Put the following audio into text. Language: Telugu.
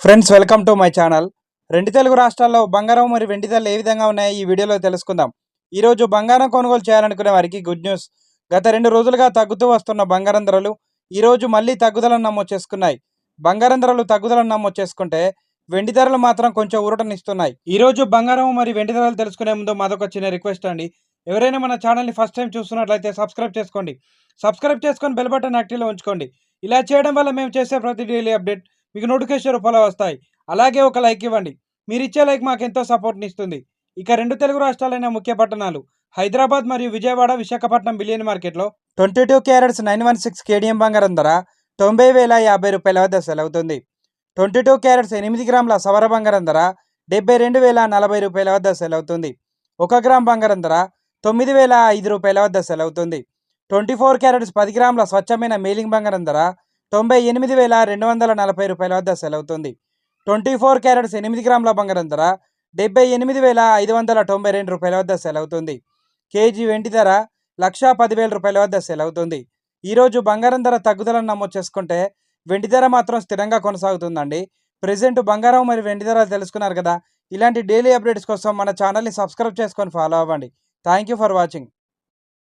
Friends, welcome to my channel. రెండు తెలుగు రాష్ట్రాల్లో బంగారం మరియు వెండి ధరలు ఏ విధంగా ఉన్నాయో ఈ వీడియోలో తెలుసుకుందాం. ఈరోజు బంగారం కొనుగోలు చేయాలనుకునే వారికి గుడ్ న్యూస్. గత 2 రోజులుగా తగ్గుతూ వస్తున్న బంగారం ధరలు ఈరోజు మళ్ళీ తగ్గుదలను నమోదు చేసుకున్నాయి. బంగారం ధరలు తగ్గుదలను నమోదు చేసుకుంటే వెండి ధరలు మాత్రం కొంచెం ఊరటనిస్తున్నాయి. ఈరోజు బంగారం మరియు వెండి ధరలు తెలుసుకునే ముందు మాదొక చిన్న రిక్వెస్ట్ అండి. ఎవరైనా మన ఛానల్ని ఫస్ట్ టైం చూస్తున్నట్లయితే సబ్స్క్రైబ్ చేసుకోండి. సబ్స్క్రైబ్ చేసుకొని బెల్ బటన్ యాక్టివ్లో ఉంచుకోండి. ఇలా చేయడం వల్ల మేము చేసే ప్రతి డైలీ అప్డేట్ మీకు నోటిఫికేషన్ రూపంలో వస్తాయి. అలాగే ఒక లైక్ ఇవ్వండి. మీరు ఇచ్చే లైక్ మాకు ఎంతో సపోర్ట్ని ఇస్తుంది. ఇక రెండు తెలుగు రాష్ట్రాలైన ముఖ్య పట్టణాలు హైదరాబాద్ మరియు విజయవాడ, విశాఖపట్నం బిలియన్ మార్కెట్లో 22 క్యారెట్స్ 916 కేడిఎం బంగారం ధర 90,050 రూపాయల వద్ద సెలవుతుంది. 22 క్యారెట్స్ 8 గ్రాముల సవర బంగారం ధర 72,040 రూపాయల వద్ద సెలవుతుంది. 1 గ్రామ్ బంగారం ధర 9,005 రూపాయల వద్ద సెలవుతుంది. 24 క్యారెట్స్ 10 గ్రాముల స్వచ్ఛమైన మేలింగ్ బంగారం ధర 98,240 రూపాయల వద్ద సెలవుతుంది. 24 క్యారెట్స్ 8 గ్రాముల బంగారం ధర 78,592 రూపాయల వద్ద సెలవుతుంది. కేజీ వెండి ధర 1,10,000 రూపాయల వద్ద సెలవుతుంది. ఈరోజు బంగారం ధర తగ్గుదలను నమోదు చేసుకుంటే వెండి ధర మాత్రం స్థిరంగా కొనసాగుతుందండి. ప్రెజెంట్ బంగారం మరియు వెండి ధర తెలుసుకున్నారు కదా. ఇలాంటి డైలీ అప్డేట్స్ కోసం మన ఛానల్ని సబ్స్క్రైబ్ చేసుకొని ఫాలో అవ్వండి. Thank you for watching.